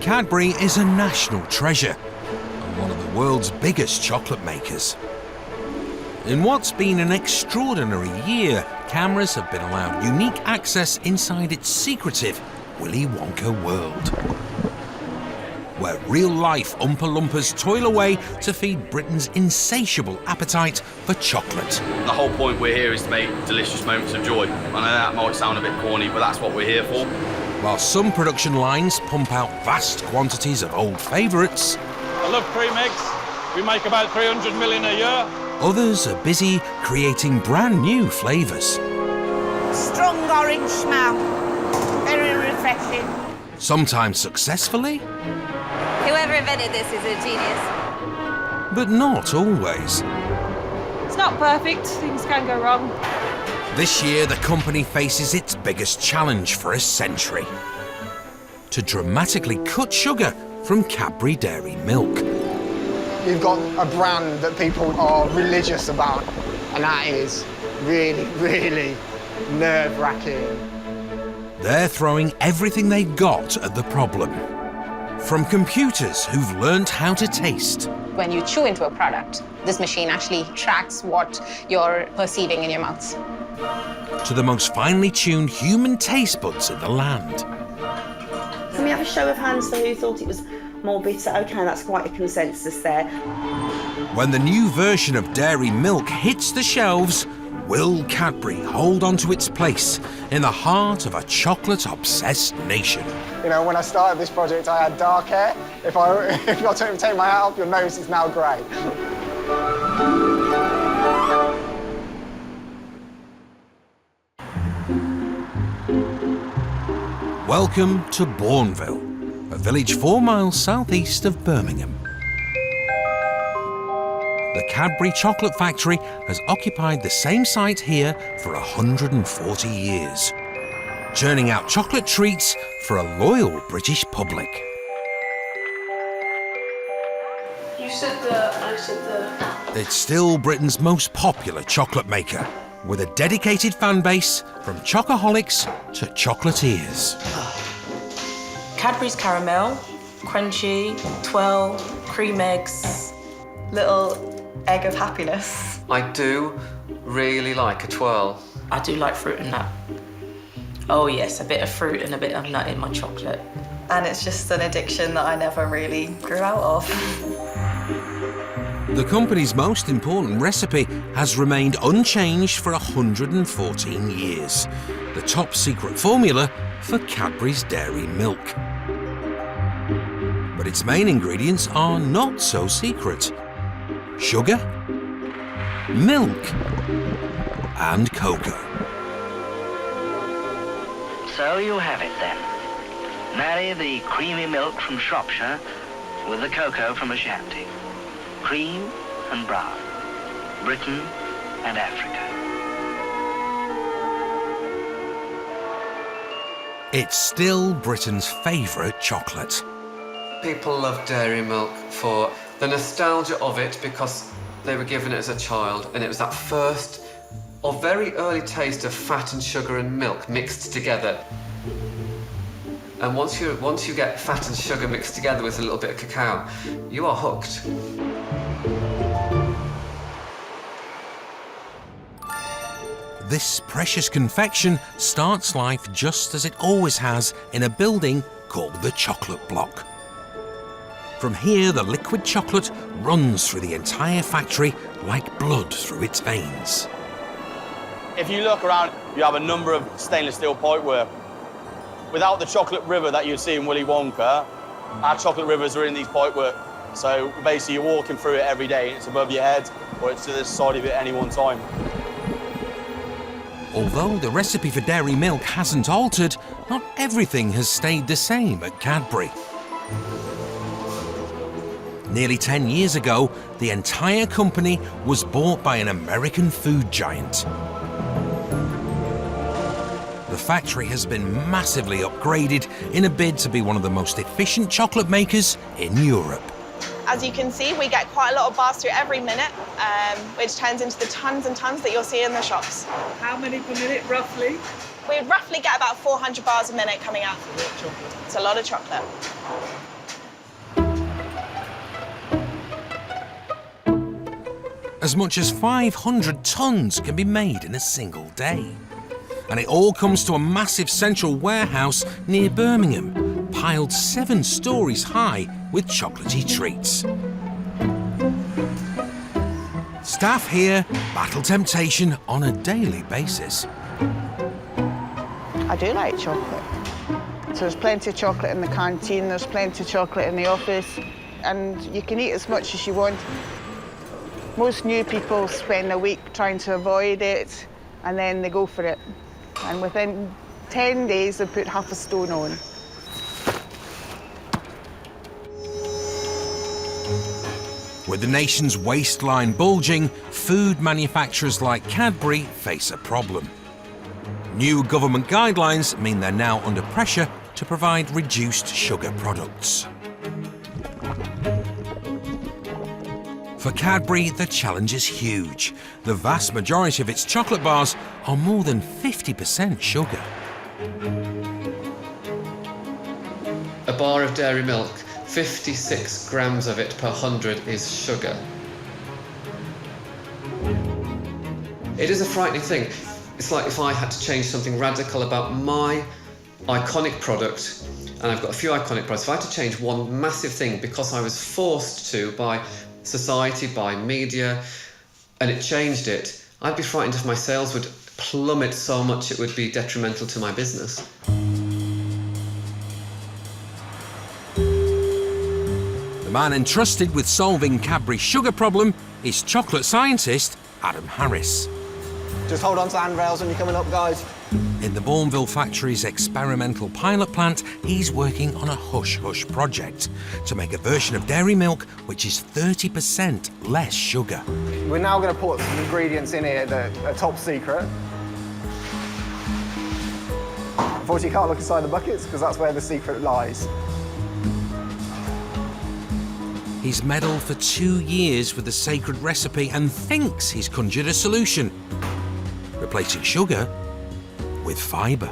Cadbury is a national treasure and one of the world's biggest chocolate makers. In what's been an extraordinary year, cameras have been allowed unique access inside its secretive Willy Wonka world, where real-life Oompa Loompas toil away to feed Britain's insatiable appetite for chocolate. The whole point we're here is to make delicious moments of joy. I know that might sound a bit corny, but that's what we're here for. While some production lines pump out vast quantities of old favourites, I love cream eggs. We make about 300 million a year. others are busy creating brand new flavours. Strong orange smell. Very refreshing. Sometimes successfully, Whoever invented this is a genius. but not always. It's not perfect, things can go wrong. This year, the company faces its biggest challenge for a century: to dramatically cut sugar from Cadbury dairy milk. You've got a brand that people are religious about, and that is really, really nerve-wracking. They're throwing everything they've got at the problem. From computers who've learnt how to taste, When you chew into a product, this machine actually tracks what you're perceiving in your mouth. to the most finely tuned human taste buds in the land. Can we have a show of hands for who thought it was more bitter? OK, that's quite a consensus there. When the new version of dairy milk hits the shelves, will Cadbury hold on to its place in the heart of a chocolate-obsessed nation? You know, when I started this project, I had dark hair. If I take my hat off, your nose is now grey. Welcome to Bourneville, a village 4 miles southeast of Birmingham. The Cadbury chocolate factory has occupied the same site here for 140 years, churning out chocolate treats for a loyal British public. You said the, I said the... It's still Britain's most popular chocolate maker, with a dedicated fan base from chocoholics to chocolatiers. Cadbury's caramel, crunchy, twirl, cream eggs, little egg of happiness. I do really like a twirl. I do like fruit and nut. Oh yes, a bit of fruit and a bit of nut in my chocolate. And it's just an addiction that I never really grew out of. The company's most important recipe has remained unchanged for 114 years. The top secret formula for Cadbury's dairy milk. But its main ingredients are not so secret: sugar, milk, and cocoa. So you have it then. Marry the creamy milk from Shropshire with the cocoa from Ashanti. Cream and brown. Britain and Africa. It's still Britain's favourite chocolate. People love dairy milk for the nostalgia of it because they were given it as a child, and it was that first or very early taste of fat and sugar and milk mixed together. And once you get fat and sugar mixed together with a little bit of cacao, you are hooked. This precious confection starts life just as it always has in a building called the Chocolate Block. From here, the liquid chocolate runs through the entire factory like blood through its veins. If you look around, you have a number of stainless steel pipework. Without the chocolate river that you see in Willy Wonka, our chocolate rivers are in these pipework. So basically you're walking through it every day, and it's above your head or it's to the side of it at any one time. Although the recipe for dairy milk hasn't altered, not everything has stayed the same at Cadbury. Nearly 10 years ago, the entire company was bought by an American food giant. The factory has been massively upgraded in a bid to be one of the most efficient chocolate makers in Europe. As you can see, we get quite a lot of bars through every minute, which turns into the tons and tons that you'll see in the shops. How many per minute, roughly? We roughly get about 400 bars a minute coming out. It's a lot of chocolate. As much as 500 tonnes can be made in a single day. And it all comes to a massive central warehouse near Birmingham, piled 7 stories high with chocolatey treats. Staff here battle temptation on a daily basis. I do like chocolate. So there's plenty of chocolate in the canteen, there's plenty of chocolate in the office, and you can eat as much as you want. Most new people spend a week trying to avoid it, and then they go for it. And within 10 days, they put half a stone on. With the nation's waistline bulging, food manufacturers like Cadbury face a problem. New government guidelines mean they're now under pressure to provide reduced sugar products. For Cadbury, the challenge is huge. The vast majority of its chocolate bars are more than 50% sugar. A bar of dairy milk, 56 grams of it per 100 is sugar. It is a frightening thing. It's like if I had to change something radical about my iconic product, and I've got a few iconic products. If I had to change one massive thing because I was forced to by society, by media, and it changed it, I'd be frightened if my sales would plummet so much it would be detrimental to my business. The man entrusted with solving Cadbury's sugar problem is chocolate scientist Adam Harris. Just hold on to the handrails when you're coming up, guys. In the Bourneville factory's experimental pilot plant, he's working on a hush-hush project to make a version of dairy milk which is 30% less sugar. We're now going to put some ingredients in here that are top secret. Unfortunately, you can't look inside the buckets because that's where the secret lies. He's meddled for 2 years with the sacred recipe and thinks he's conjured a solution, replacing sugar with fibre.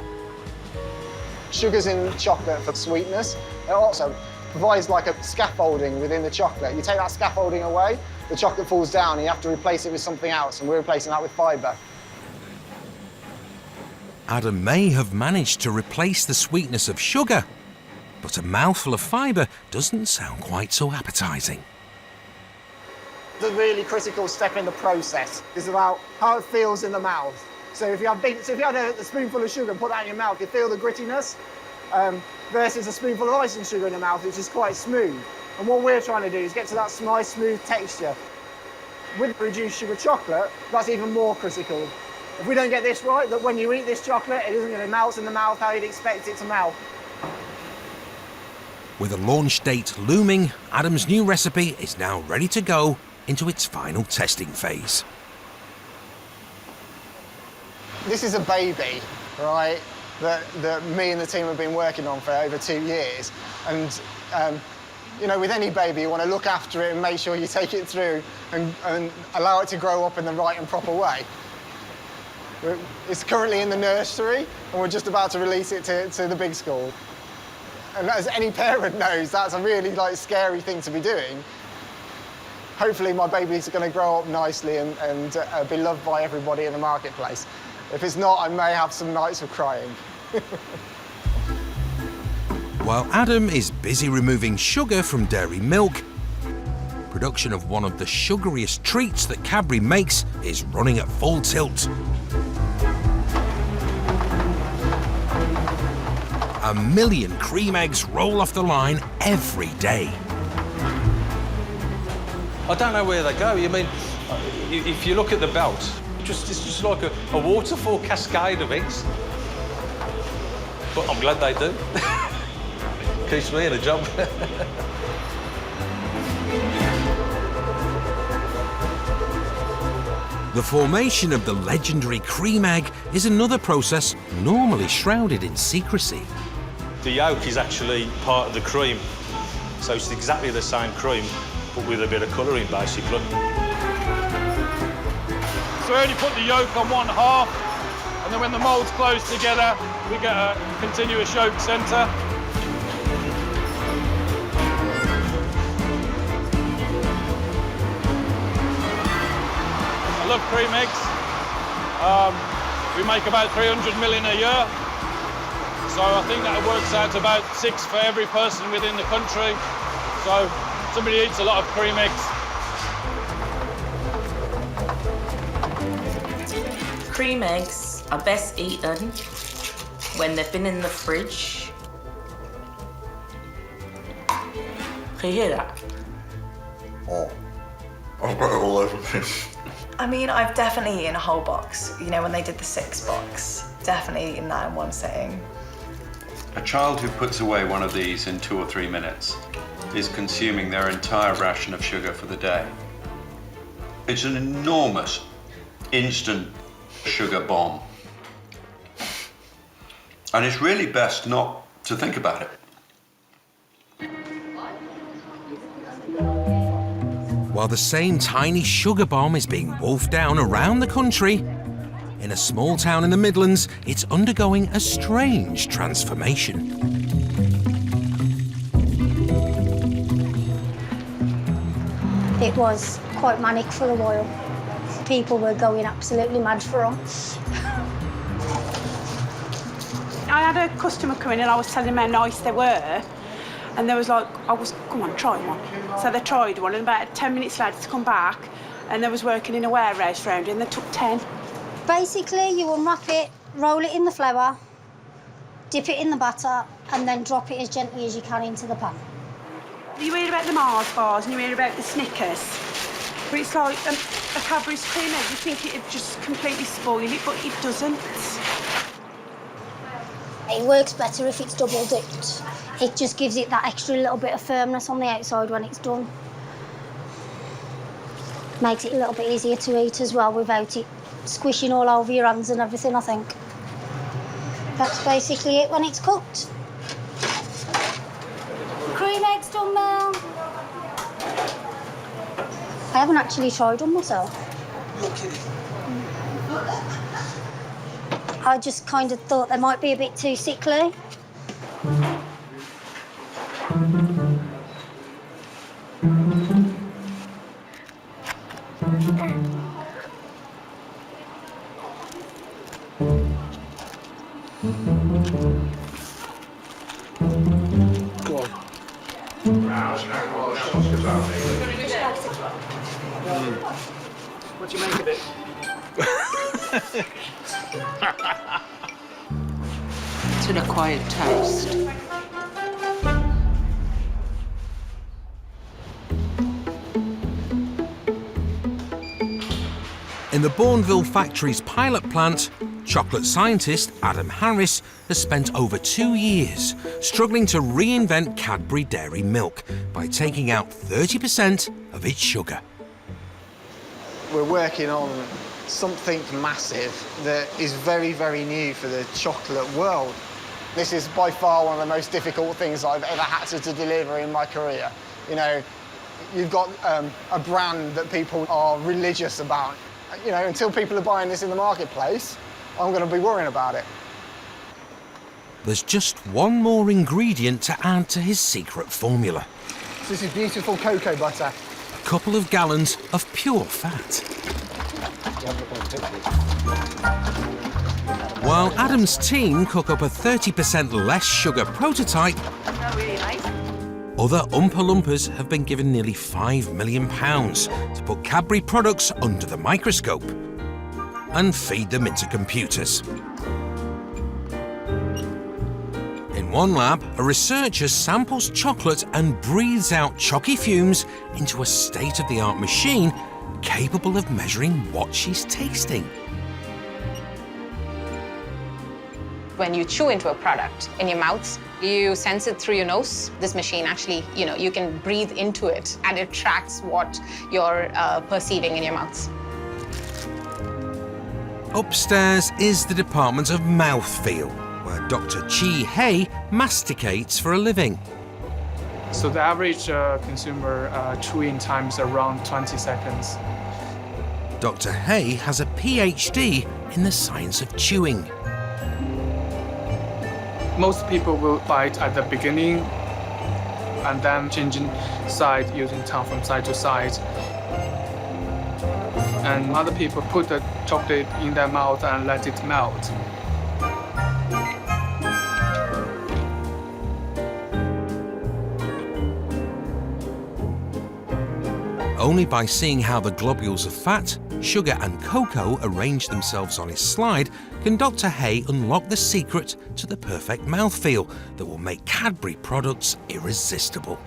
Sugar's in chocolate for sweetness. It also provides like a scaffolding within the chocolate. You take that scaffolding away, the chocolate falls down, and you have to replace it with something else, and we're replacing that with fibre. Adam may have managed to replace the sweetness of sugar, but a mouthful of fibre doesn't sound quite so appetising. The really critical step in the process is about how it feels in the mouth. So if you had a spoonful of sugar and put that in your mouth, you feel the grittiness, versus a spoonful of icing sugar in the mouth, which is quite smooth. And what we're trying to do is get to that nice, smooth texture. With reduced sugar chocolate, that's even more critical. If we don't get this right, that when you eat this chocolate, it isn't going to melt in the mouth how you'd expect it to melt. With a launch date looming, Adam's new recipe is now ready to go into its final testing phase. This is a baby, right, that me and the team have been working on for over 2 years. And, you know, with any baby, you want to look after it and make sure you take it through and allow it to grow up in the right and proper way. It's currently in the nursery, and we're just about to release it to the big school. And as any parent knows, that's a really scary thing to be doing. Hopefully my baby's going to grow up nicely and be loved by everybody in the marketplace. If it's not, I may have some nights of crying. While Adam is busy removing sugar from dairy milk, production of one of the sugariest treats that Cadbury makes is running at full tilt. 1 million cream eggs roll off the line every day. I don't know where they go. I mean, if you look at the belt, it's just like a waterfall cascade of eggs. But I'm glad they do. Keeps me in a job. The formation of the legendary cream egg is another process normally shrouded in secrecy. The yolk is actually part of the cream, so it's exactly the same cream, but with a bit of colouring, basically. So we only put the yolk on one half, and then when the moulds close together, we get a continuous yolk centre. I love cream eggs. We make about 300 million a year. So I think that works out to about 6 for every person within the country. So somebody eats a lot of cream eggs. Cream eggs are best eaten when they've been in the fridge. Can you hear that? Oh, I've got it all over me. I mean, I've definitely eaten a whole box. You know, when they did the 6 box, definitely eaten that in one sitting. A child who puts away one of these in 2 or 3 minutes is consuming their entire ration of sugar for the day. It's an enormous instant sugar bomb. And it's really best not to think about it. While the same tiny sugar bomb is being wolfed down around the country, in a small town in the Midlands, it's undergoing a strange transformation. It was quite manic for a while. People were going absolutely mad for them. I had a customer come in and I was telling them how nice they were. And there was like, come on, try one. So they tried one, and about 10 minutes later to come back, and they was working in a warehouse round, and they took 10. Basically, you unwrap it, roll it in the flour, dip it in the batter, and then drop it as gently as you can into the pan. You hear about the Mars bars and you hear about the Snickers, but it's like a Cadbury's cream egg. You think it'd just completely spoil it, but it doesn't. It works better if it's double dipped. It just gives it that extra little bit of firmness on the outside when it's done. Makes it a little bit easier to eat as well without it squishing all over your hands and everything, I think. That's basically it when it's cooked. Cream eggs done, Mel. I haven't actually tried them myself. You're kidding. I just kind of thought they might be a bit too sickly. Go on. What do you make of it? It's an acquired taste. In the Bourneville factory's pilot plant, chocolate scientist Adam Harris has spent over 2 years struggling to reinvent Cadbury dairy milk by taking out 30% of its sugar. We're working on something massive that is very, very new for the chocolate world. This is by far one of the most difficult things I've ever had to deliver in my career. You know, you've got a brand that people are religious about. You know, until people are buying this in the marketplace, I'm going to be worrying about it. There's just one more ingredient to add to his secret formula. This is beautiful cocoa butter. A couple of gallons of pure fat. While Adam's team cook up a 30% less sugar prototype, other Oompa Loompas have been given nearly £5 million to put Cadbury products under the microscope and feed them into computers. In one lab, a researcher samples chocolate and breathes out chalky fumes into a state-of-the-art machine capable of measuring what she's tasting. When you chew into a product in your mouth, you sense it through your nose. This machine actually, you can breathe into it and it tracks what you're perceiving in your mouth. Upstairs is the department of mouthfeel, where Dr. Chi Hay masticates for a living. So the average consumer chewing time is around 20 seconds. Dr. Hay has a PhD in the science of chewing. Most people will bite at the beginning and then changing side, using tongue from side to side. and other people put the chocolate in their mouth and let it melt. Only by seeing how the globules of fat, sugar and cocoa arrange themselves on his slide can Dr. Hay unlock the secret to the perfect mouthfeel that will make Cadbury products irresistible.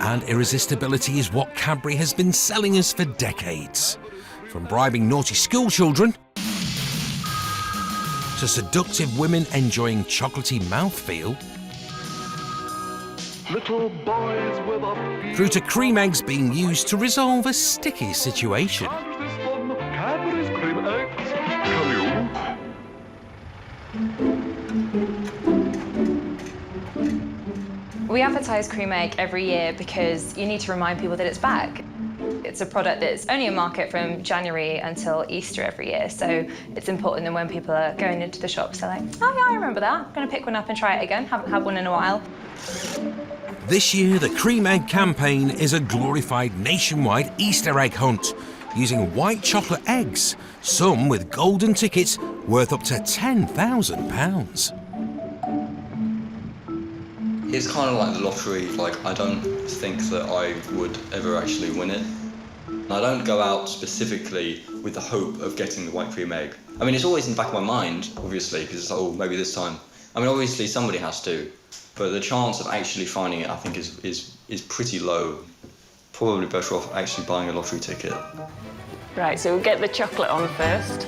And irresistibility is what Cadbury has been selling us for decades. From bribing naughty schoolchildren to seductive women enjoying chocolatey mouthfeel, little boys with a through to cream eggs being used to resolve a sticky situation. We advertise cream egg every year because you need to remind people that it's back. It's a product that's only in market from January until Easter every year, so it's important that when people are going into the shops, they're like, oh yeah, I remember that. I'm going to pick one up and try it again. Haven't had one in a while. This year, the Cream Egg campaign is a glorified nationwide Easter egg hunt, using white chocolate eggs, some with golden tickets worth up to £10,000. It's kind of like the lottery. Like, I don't think that I would ever actually win it. I don't go out specifically with the hope of getting the white cream egg. I mean, it's always in the back of my mind, obviously, because it's like, oh, maybe this time. I mean, obviously somebody has to, but the chance of actually finding it, I think, is pretty low. Probably better off actually buying a lottery ticket. Right, so we'll get the chocolate on first.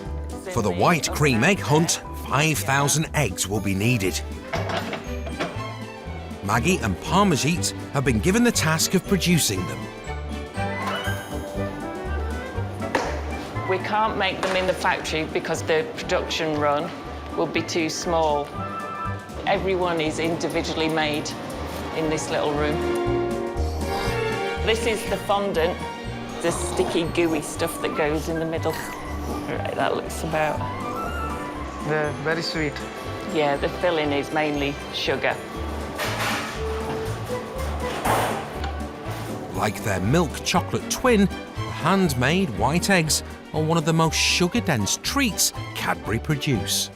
For the white cream egg hunt, 5,000 eggs will be needed. Maggie and Parmesit have been given the task of producing them. We can't make them in the factory because the production run will be too small. Everyone is individually made in this little room. This is the fondant, the sticky, gooey stuff that goes in the middle. Right, that looks about... They're very sweet. Yeah, the filling is mainly sugar. Like their milk chocolate twin, handmade white eggs are one of the most sugar-dense treats Cadbury produce.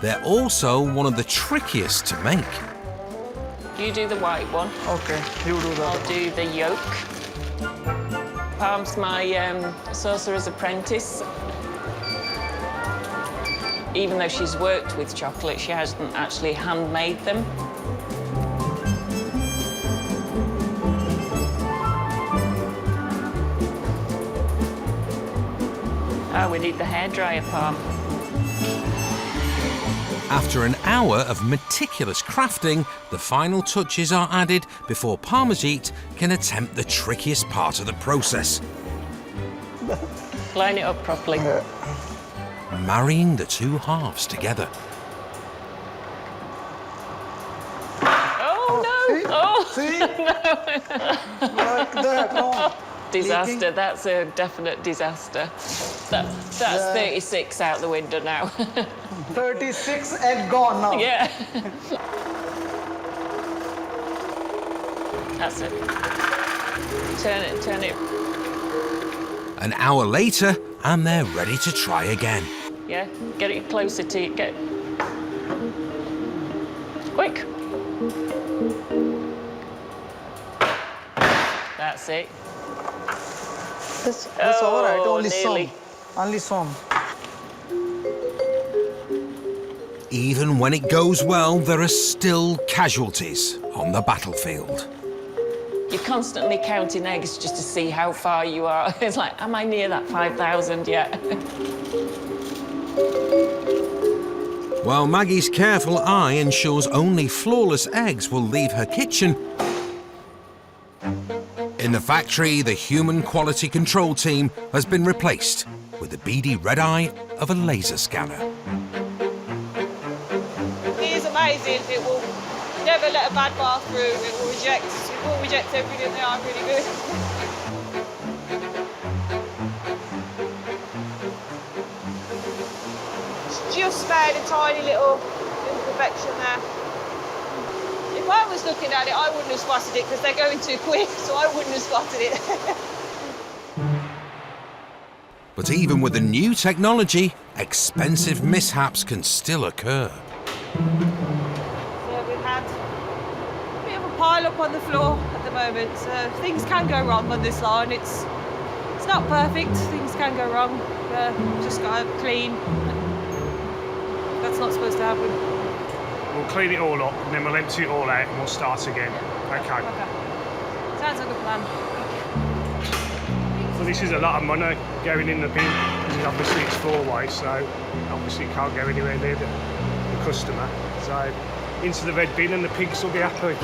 They're also one of the trickiest to make. You do the white one. Okay, you do that. I'll do the yolk. Palm's my sorcerer's apprentice. Even though she's worked with chocolate, she hasn't actually handmade them. Oh, we need the hairdryer, Palm. After an hour of meticulous crafting, the final touches are added before Parmesit can attempt the trickiest part of the process. Line it up properly. Marrying the two halves together. Oh, no! Oh, see? No! Like that, no. Disaster, that's a definite disaster. That's 36 out the window now. 36 egg gone now. Yeah. That's it. Turn it. An hour later, and they're ready to try again. Yeah, get it closer to you. Get quick. That's it. That's all right. Only nearly. some. Only some. Even when it goes well, there are still casualties on the battlefield. You're constantly counting eggs just to see how far you are. It's like, am I near that 5,000 yet? While Maggie's careful eye ensures only flawless eggs will leave her kitchen, in the factory, the human quality control team has been replaced with the beady red eye of a laser scanner. It is amazing. It will never let a bad bar through. It will reject everything. They are really good. It's just made a tiny little imperfection there. If I was looking at it, I wouldn't have spotted it because they're going too quick, so I wouldn't have spotted it. But even with the new technology, expensive mishaps can still occur. So we've had a bit of a pile up on the floor at the moment. So things can go wrong on this line. It's not perfect. Things can go wrong. Just got to clean. That's not supposed to happen. We'll clean it all up and then we'll empty it all out and we'll start again. Okay. Sounds like a plan. So this is a lot of money going in the bin because obviously it's four-way, so obviously it can't go anywhere near the customer. So into the red bin and the pigs will be happy.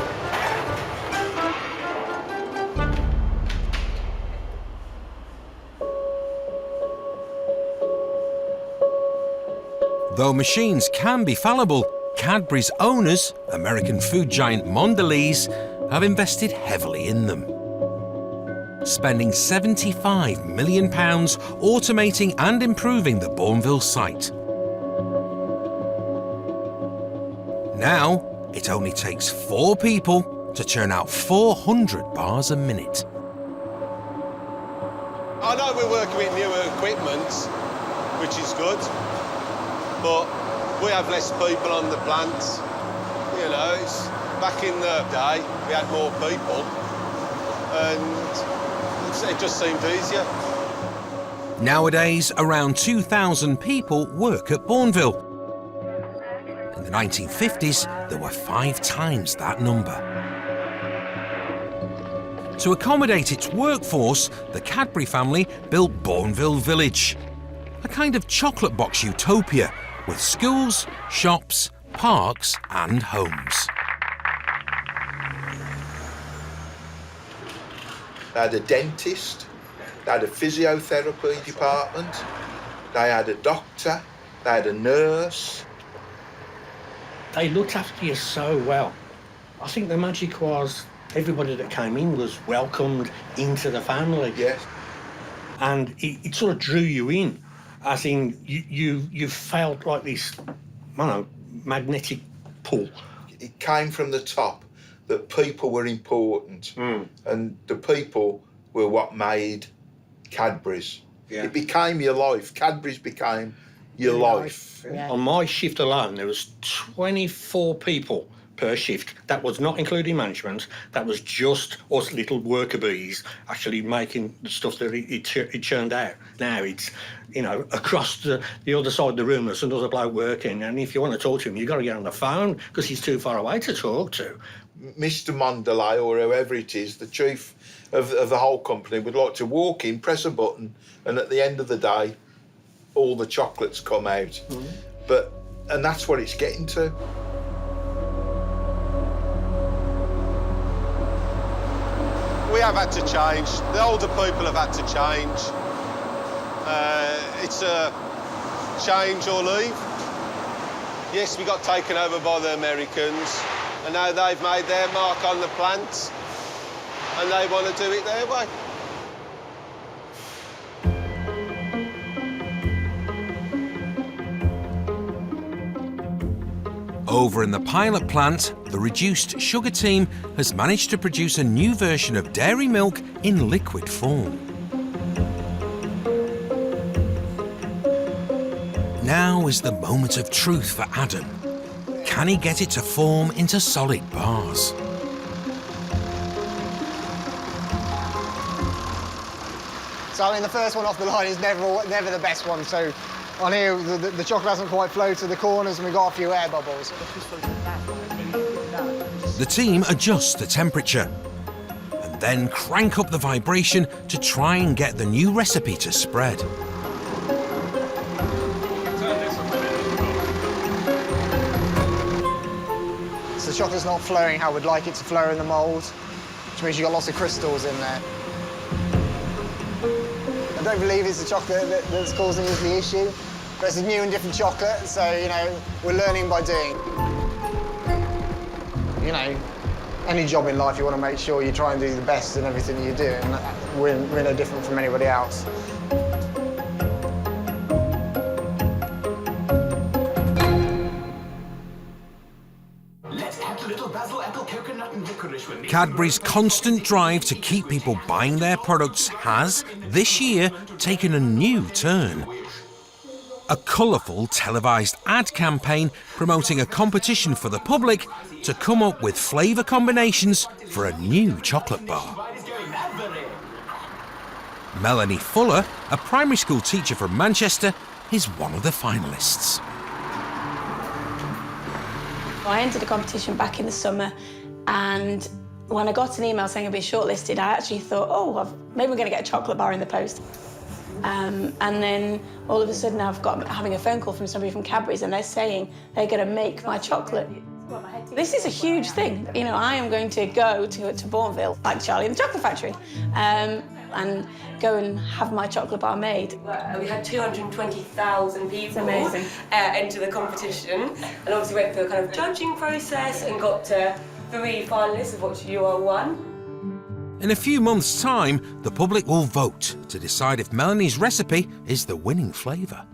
Though machines can be fallible, Cadbury's owners, American food giant Mondelez, have invested heavily in them, spending £75 million automating and improving the Bourneville site. Now, it only takes 4 people to churn out 400 bars a minute. I know we're working with newer equipment, which is good, but we have less people on the plant. You know, back in the day, we had more people, and it just seemed easier. Nowadays, around 2,000 people work at Bourneville. In the 1950s, there were 5 times that number. To accommodate its workforce, the Cadbury family built Bourneville Village, a kind of chocolate box utopia with schools, shops, parks and homes. They had a dentist, they had a physiotherapy department, they had a doctor, they had a nurse. They looked after you so well. I think the magic was everybody that came in was welcomed into the family. Yes. And it sort of drew you in, as in you felt like this, I don't know, magnetic pull. It came from the top that people were important, and the people were what made Cadbury's. Yeah. It became your life. Cadbury's became your life. Yeah. On my shift alone, there was 24 people per shift. That was not including management. That was just us little worker bees actually making the stuff that it churned out. Now it's, you know, across the other side of the room, there's another bloke working, and if you want to talk to him, you've got to get on the phone because he's too far away to talk to. Mr. Mondelez, or whoever it is, the chief of the whole company, would like to walk in, press a button, and at the end of the day, all the chocolates come out. And that's what it's getting to. We have had to change. The older people have had to change. It's a change or leave. Yes, we got taken over by the Americans, and now they've made their mark on the plant, and they want to do it their way. Over in the pilot plant, the reduced sugar team has managed to produce a new version of dairy milk in liquid form. Now is the moment of truth for Adam. Can he get it to form into solid bars? So I mean, the first one off the line is never the best one. So on here, the chocolate hasn't quite flowed to the corners, and we got a few air bubbles. The team adjusts the temperature and then crank up the vibration to try and get the new recipe to spread. So the chocolate's not flowing how we'd like it to flow in the mould, which means you've got lots of crystals in there. I don't believe it's the chocolate that's causing us the issue, but it's a new and different chocolate, so, you know, we're learning by doing. You know, any job in life, you want to make sure you try and do the best in everything you do, and we're no different from anybody else. Let's add a little basil apple Cadbury's constant drive to keep people buying their products has, this year, taken a new turn. A colourful televised ad campaign promoting a competition for the public to come up with flavour combinations for a new chocolate bar. Melanie Fuller, a primary school teacher from Manchester, is one of the finalists. I entered a competition back in the summer, and when I got an email saying I'd been shortlisted, I actually thought, oh, maybe we're going to get a chocolate bar in the post. And then all of a sudden having a phone call from somebody from Cadbury's, and they're saying they're going to make my chocolate. This is a huge thing. You know, I am going to go to Bourneville, like Charlie in the Chocolate Factory, and go and have my chocolate bar made. We had 220,000 people amazing. Enter the competition, and obviously went through a kind of judging process and got to 3 finalists, of which you are one. In a few months' time, the public will vote to decide if Melanie's recipe is the winning flavour.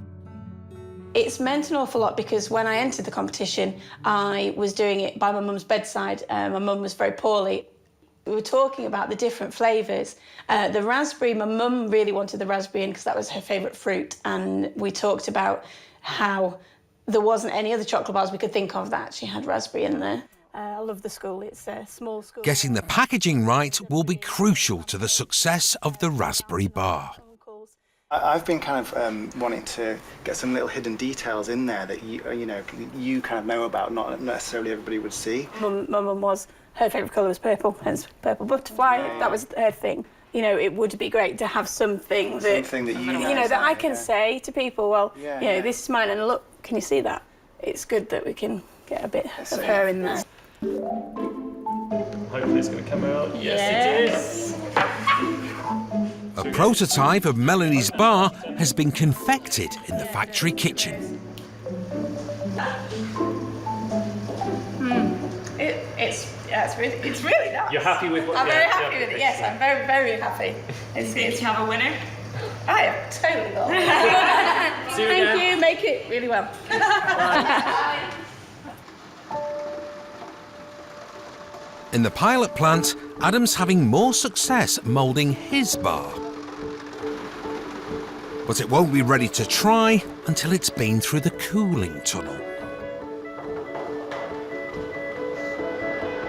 It's meant an awful lot because when I entered the competition, I was doing it by my mum's bedside. My mum was very poorly. We were talking about the different flavours. The raspberry, my mum really wanted the raspberry in because that was her favourite fruit. And we talked about how there wasn't any other chocolate bars we could think of that actually had raspberry in there. I love the school. It's a small school. Getting the packaging right will be crucial to the success of the raspberry bar. I've been kind of wanting to get some little hidden details in there that you kind of know about, not necessarily everybody would see. My mum was, her favourite colour was purple, hence purple butterfly. Yeah. That was her thing. You know, it would be great to have something that that I can say to people. Well, this is mine, and look, can you see that? It's good that we can get a bit of her in there. Hopefully it's going to come out. Yes, it is. A prototype of Melanie's bar has been confected in the factory kitchen. It's really nice. You're happy with what? I'm very happy with it. Yes, I'm very, very happy. It's you have a winner? I am totally not. Thank you. Make it really well. In the pilot plant, Adam's having more success moulding his bar. But it won't be ready to try until it's been through the cooling tunnel.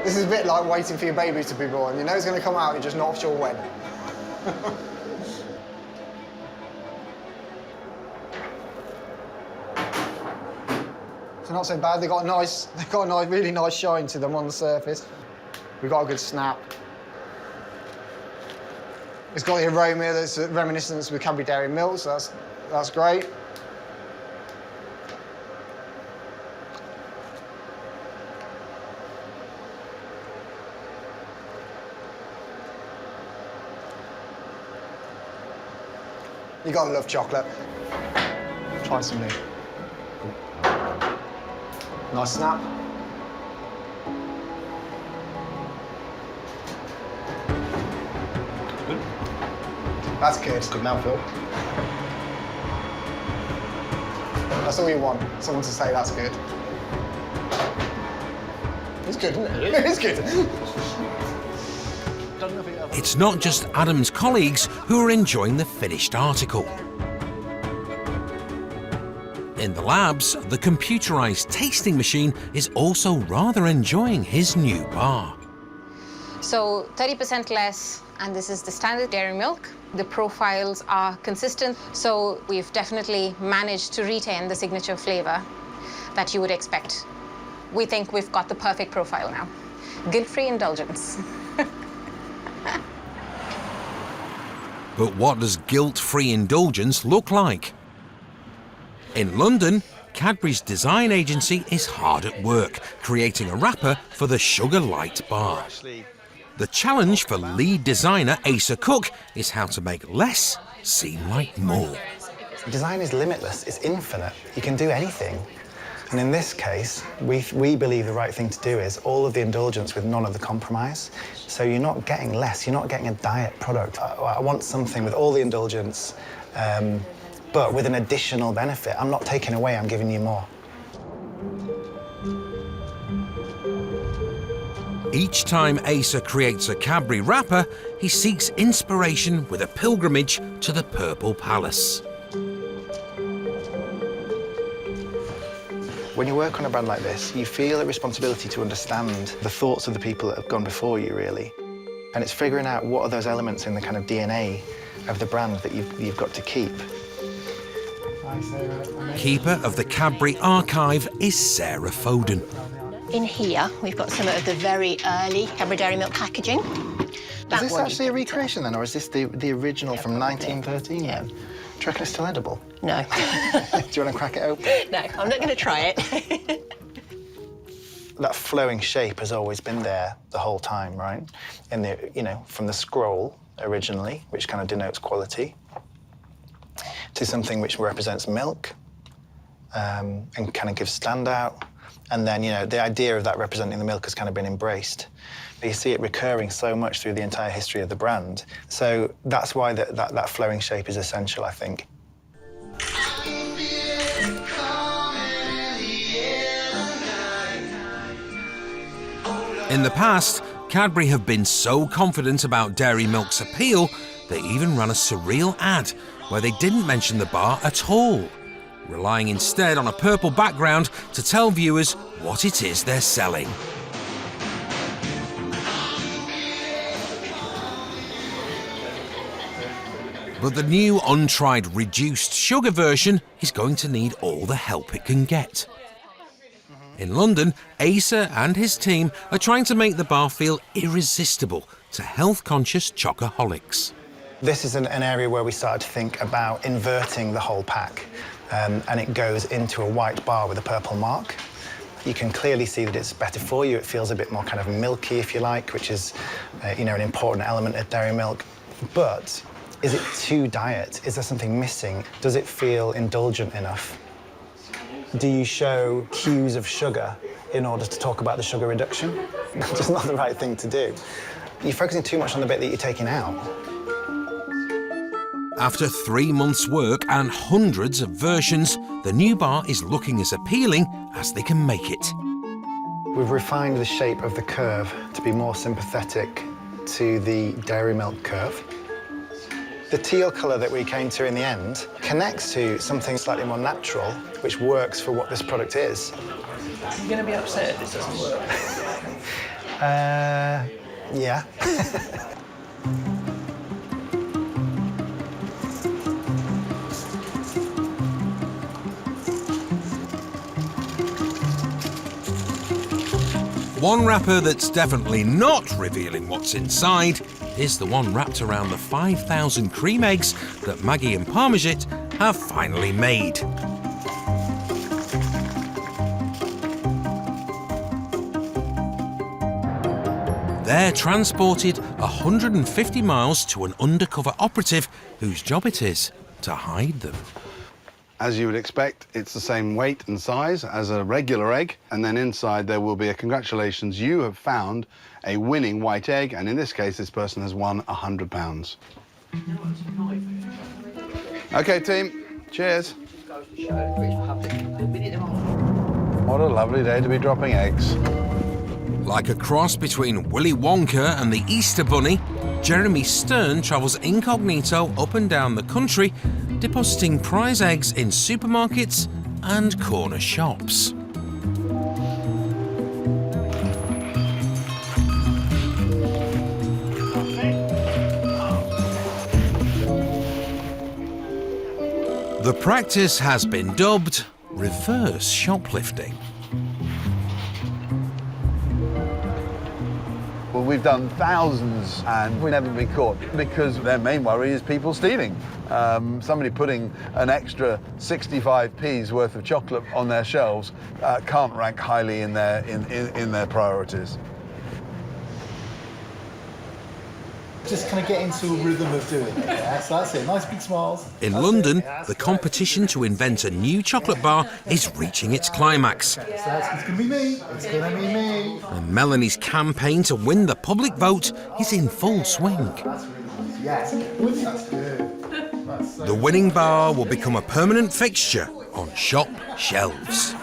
This is a bit like waiting for your baby to be born. You know it's going to come out, you're just not sure when. It's not so bad. They've got a nice, really nice shine to them on the surface. We've got a good snap. It's got the aroma that's reminiscent with Cadbury Dairy Milk, so that's great. You gotta love chocolate. Try some new. Nice snap. That's good. Good mouthfeel. That's all you want. Someone to say that's good. It's good, isn't it? It's good. It's not just Adam's colleagues who are enjoying the finished article. In the labs, the computerised tasting machine is also rather enjoying his new bar. So 30% less, and this is the standard dairy milk. The profiles are consistent, so we've definitely managed to retain the signature flavour that you would expect. We think we've got the perfect profile now. Guilt-free indulgence. But what does guilt-free indulgence look like? In London, Cadbury's design agency is hard at work, creating a wrapper for the Sugar Light bar. The challenge for lead designer ACA Cook is how to make less seem like more. Design is limitless, it's infinite. You can do anything. And in this case, we believe the right thing to do is all of the indulgence with none of the compromise. So you're not getting less, you're not getting a diet product. I want something with all the indulgence, but with an additional benefit. I'm not taking away, I'm giving you more. Each time ACA creates a Cadbury wrapper, he seeks inspiration with a pilgrimage to the Purple Palace. When you work on a brand like this, you feel a responsibility to understand the thoughts of the people that have gone before you, really. And it's figuring out what are those elements in the kind of DNA of the brand that you've got to keep. Keeper of the Cadbury archive is Sarah Foden. In here, we've got some of the very early Cadbury Dairy Milk packaging. Is this actually a recreation then, or is this the original from 1913 then? Do you reckon it's still edible? No. Do you want to crack it open? No, I'm not going to try it. That flowing shape has always been there the whole time, right? In the, you know, from the scroll originally, which kind of denotes quality, to something which represents milk and kind of gives standout. And then, you know, the idea of that representing the milk has kind of been embraced. But you see it recurring so much through the entire history of the brand. So that's why that flowing shape is essential, I think. In the past, Cadbury have been so confident about dairy milk's appeal, they even ran a surreal ad where they didn't mention the bar at all, relying instead on a purple background to tell viewers what it is they're selling. But the new untried reduced sugar version is going to need all the help it can get. In London, ACA and his team are trying to make the bar feel irresistible to health-conscious chocoholics. This is an area where we started to think about inverting the whole pack, and it goes into a white bar with a purple mark. You can clearly see that it's better for you. It feels a bit more kind of milky, if you like, which is, you know, an important element of dairy milk. But is it too diet? Is there something missing? Does it feel indulgent enough? Do you show cues of sugar in order to talk about the sugar reduction? Just not the right thing to do. You're focusing too much on the bit that you're taking out. After 3 months' work and hundreds of versions, the new bar is looking as appealing as they can make it. We've refined the shape of the curve to be more sympathetic to the dairy milk curve. The teal colour that we came to in the end connects to something slightly more natural, which works for what this product is. You're going to be upset if this doesn't work. Yeah. One wrapper that's definitely not revealing what's inside is the one wrapped around the 5,000 cream eggs that Maggie and Parmesan have finally made. They're transported 150 miles to an undercover operative whose job it is to hide them. As you would expect, it's the same weight and size as a regular egg, and then inside there will be a congratulations, you have found a winning white egg, and in this case, this person has won £100. OK, team, cheers. What a lovely day to be dropping eggs. Like a cross between Willy Wonka and the Easter Bunny, Jeremy Stern travels incognito up and down the country, depositing prize eggs in supermarkets and corner shops. The practice has been dubbed reverse shoplifting. Well, we've done thousands and we've never been caught because their main worry is people stealing. Somebody putting an extra 65p's worth of chocolate on their shelves can't rank highly in their priorities. Just kind of get into a rhythm of doing it, yeah? So that's it, nice big smiles. In London, the competition to invent a new chocolate bar is reaching its climax. Okay, so it's going to be me, it's going to be me. And Melanie's campaign to win the public vote is in full swing. Yes, that's good. That's so The winning bar will become a permanent fixture on shop shelves.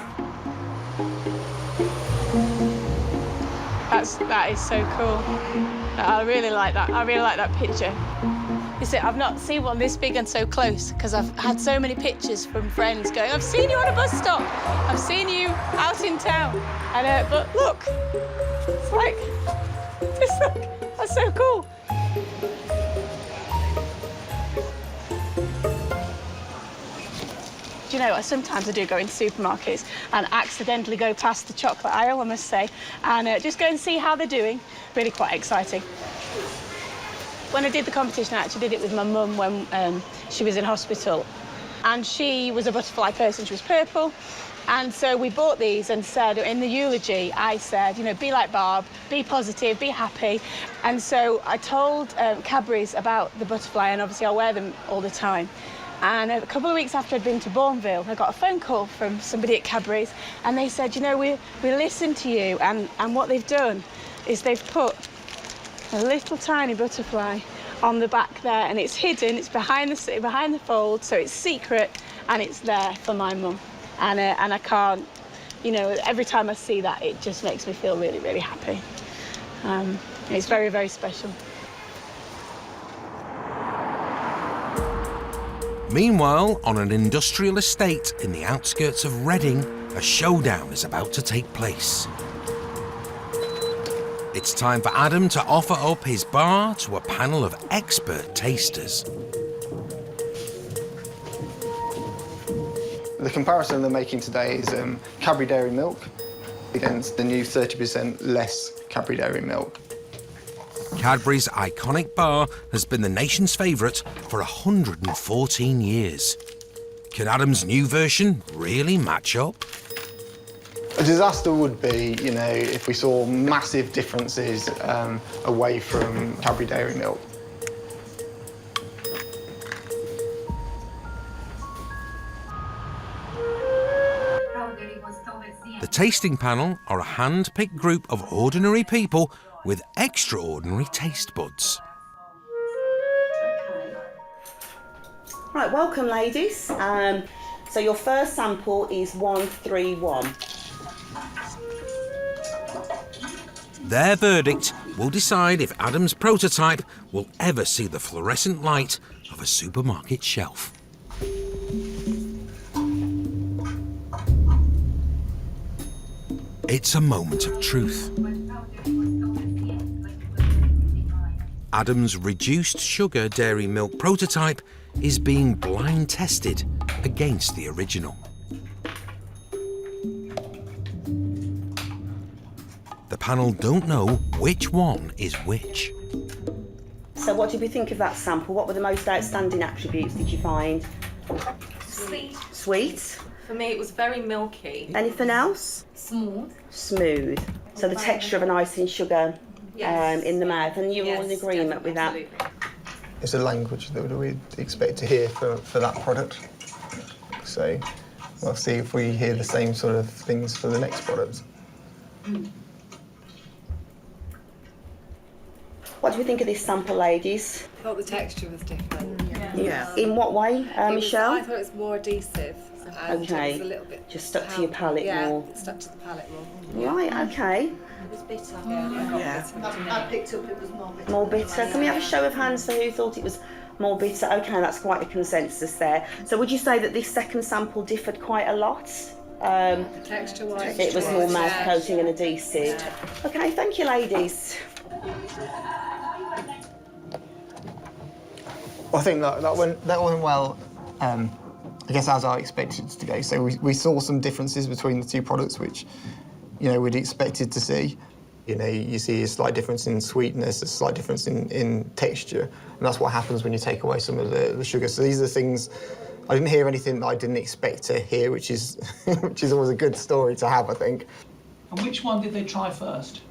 That is so cool. I really like that. I really like that picture. You see, I've not seen one this big and so close because I've had so many pictures from friends going, I've seen you on a bus stop. I've seen you out in town. And, but look, it's like, just look, that's so cool. Do you know, sometimes I do go into supermarkets and accidentally go past the chocolate aisle, I must say, and just go and see how they're doing. Really quite exciting. When I did the competition, I actually did it with my mum when she was in hospital. And she was a butterfly person, she was purple. And so we bought these and said, in the eulogy, I said, you know, be like Barb, be positive, be happy. And so I told Cadbury's about the butterfly, and obviously I wear them all the time. And a couple of weeks after I'd been to Bourneville, I got a phone call from somebody at Cadbury's, and they said, you know, we listened to you, and what they've done is they've put a little tiny butterfly on the back there, and it's hidden, it's behind the fold, so it's secret, and it's there for my mum. And I can't, you know, every time I see that, it just makes me feel really, really happy. It's very, very special. Meanwhile, on an industrial estate in the outskirts of Reading, a showdown is about to take place. It's time for Adam to offer up his bar to a panel of expert tasters. The comparison they're making today is Cadbury dairy milk against the new 30% less Cadbury dairy milk. Cadbury's iconic bar has been the nation's favourite for 114 years. Can Adam's new version really match up? A disaster would be, you know, if we saw massive differences away from Cadbury dairy milk. The tasting panel are a hand-picked group of ordinary people with extraordinary taste buds. Right, welcome ladies. So your first sample is 131. Their verdict will decide if Adam's prototype will ever see the fluorescent light of a supermarket shelf. It's a moment of truth. Adam's reduced sugar dairy milk prototype is being blind tested against the original. The panel don't know which one is which. So what did we think of that sample? What were the most outstanding attributes did you find? Sweet. Sweet. For me, it was very milky. Anything else? Smooth. Smooth. So the texture of an icing sugar Yes. in the mouth, and you're all in agreement with that? It's a language that we'd expect to hear for that product. So we'll see if we hear the same sort of things for the next product. What do we think of this sample, ladies? I thought the texture was different. Yeah. In what way, Michelle? I thought it was more adhesive. And Okay. It was a little bit just stuck to your palate yeah, more. it stuck to the palate more. Right, okay. It was bitter. Yeah. I picked up it was more bitter. More bitter. Can we have a show of hands for who thought it was more bitter? Okay, that's quite a consensus there. So would you say that this second sample differed quite a lot? Texture-wise. It was more mouth coating and adhesive. Okay, thank you, ladies. I think that went well. I guess as I expected it to go. So we saw some differences between the two products, which, you know, we'd expected to see. You know, you see a slight difference in sweetness, a slight difference in texture, and that's what happens when you take away some of the sugar. So these are things, I didn't hear anything that I didn't expect to hear, which is which is always a good story to have, I think. And which one did they try first?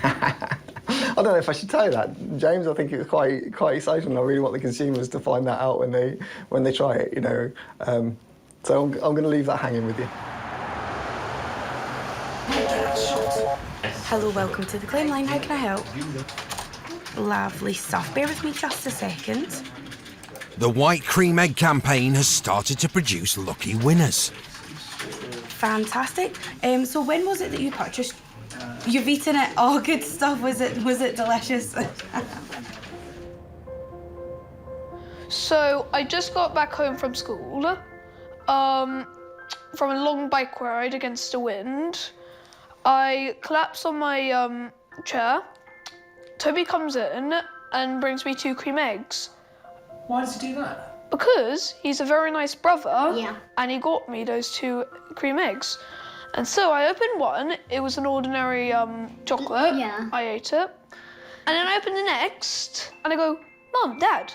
I don't know if I should tell you that, James. I think it was quite exciting. I really want the consumers to find that out when they try it, you know. So I'm going to leave that hanging with you. Hello, welcome to the claim line. How can I help? Lovely stuff. Bear with me just a second. The White Cream Egg campaign has started to produce lucky winners. Fantastic. So when was it that you purchased? You've eaten it. Oh, good stuff. Was it delicious? So I just got back home from school, from a long bike ride against the wind. I collapsed on my chair. Toby comes in and brings me 2 cream eggs. Why does he do that? Because he's a very nice brother. Yeah. And he got me those 2 cream eggs. And so I opened one. It was an ordinary chocolate. Yeah. I ate it. And then I opened the next, and I go, Mum, Dad,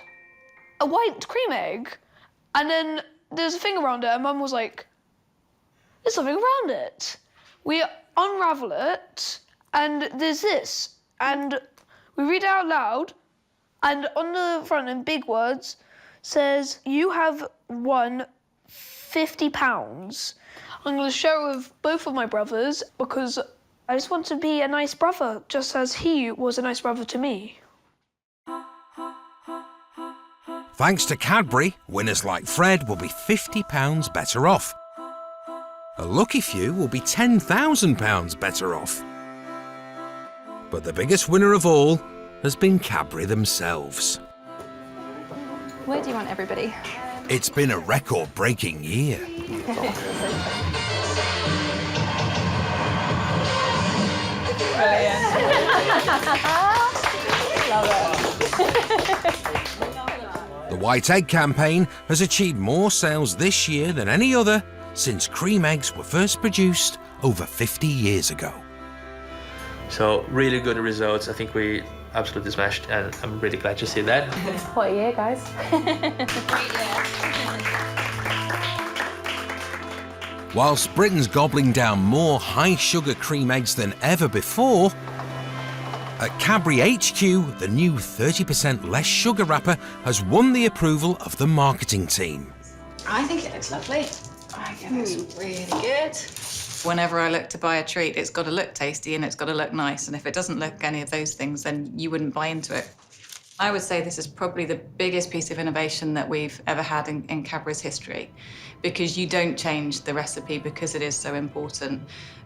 a white cream egg. And then there's a thing around it, and Mum was like, there's something around it. We unravel it, and there's this. And we read it out loud, and on the front in big words says, you have won £50. I'm going to share it with both of my brothers because I just want to be a nice brother, just as he was a nice brother to me. Thanks to Cadbury, winners like Fred will be £50 better off. A lucky few will be £10,000 better off. But the biggest winner of all has been Cadbury themselves. Where do you want everybody? It's been a record-breaking year. The White Egg campaign has achieved more sales this year than any other since cream eggs were first produced over 50 years ago. So really good results. I think we absolutely smashed, and I'm really glad to see that. What a year, guys. Whilst Britain's gobbling down more high-sugar cream eggs than ever before, at Cadbury HQ, the new 30% less sugar wrapper has won the approval of the marketing team. I think it looks lovely. I think it looks really good. Whenever I look to buy a treat, it's got to look tasty and it's got to look nice. And if it doesn't look any of those things, then you wouldn't buy into it. I would say this is probably the biggest piece of innovation that we've ever had in Cadbury's history, because you don't change the recipe because it is so important.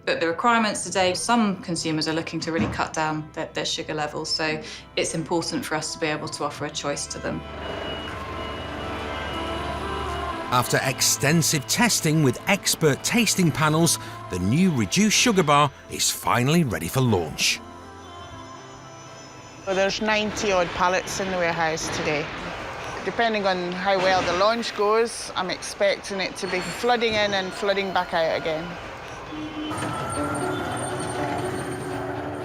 But the requirements today, some consumers are looking to really cut down their sugar levels, so it's important for us to be able to offer a choice to them. After extensive testing with expert tasting panels, the new reduced sugar bar is finally ready for launch. Well, there's 90-odd pallets in the warehouse today. Depending on how well the launch goes, I'm expecting it to be flooding in and flooding back out again.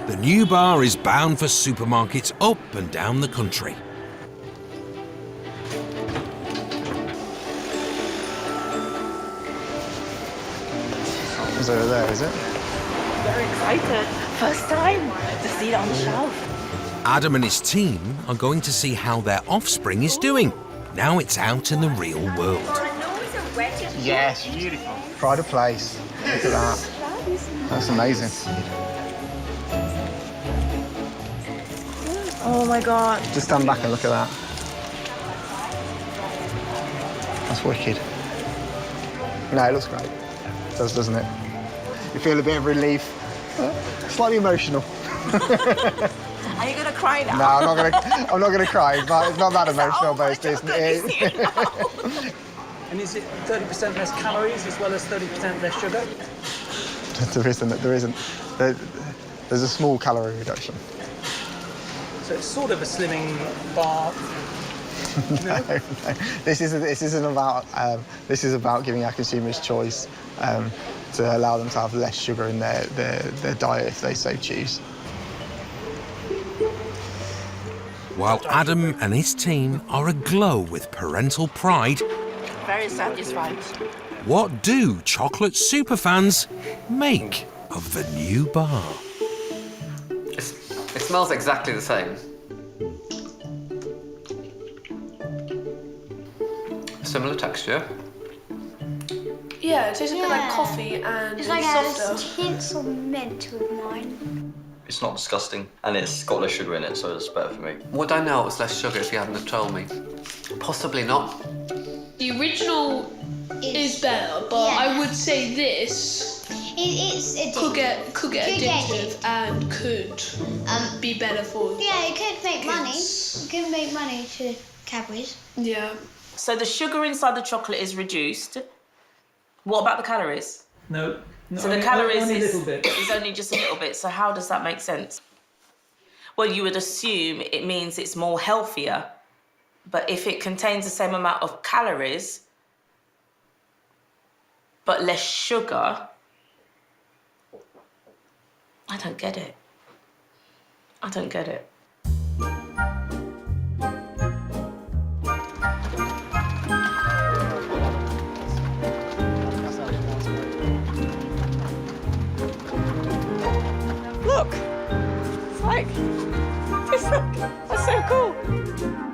The new bar is bound for supermarkets up and down the country. Is over there, is it? Very excited. First time to see it on the shelf. Adam and his team are going to see how their offspring is doing. Now it's out in the real world. Yes, beautiful. Pride of place. Look at that. That's amazing. Oh my God. Just stand back and look at that. That's wicked. No, it looks great. It does, doesn't it? You feel a bit of relief. Slightly emotional. Are you gonna cry now? No, I'm not gonna cry. It's not that emotional, but it's just. And is it 30% less calories as well as 30% less sugar? There isn't. There's a small calorie reduction. So it's sort of a slimming bar. No. This isn't about. This is about giving our consumers choice to allow them to have less sugar in their diet if they so choose. While Adam and his team are aglow with parental pride, Very satisfied. what do chocolate superfans make of the new bar? It smells exactly the same. Similar texture. Yeah, it tastes a bit like coffee and It's like softer. has hints of mint with mine. It's not disgusting, and it's got less sugar in it, so it's better for me. Would I know it was less sugar if you hadn't have told me? Possibly not. The original is better, but I would say this It's addictive. Could get addictive and could be better for. Yeah, it could make money. kids. It could make money to Cadbury's. Yeah. So the sugar inside the chocolate is reduced. What about the calories? No. So the calories only a is, little bit. is only just a little bit. So how does that make sense? Well, you would assume it means it's more healthier, but if it contains the same amount of calories, but less sugar, I don't get it. I don't get it. Look, it's like, that's so cool.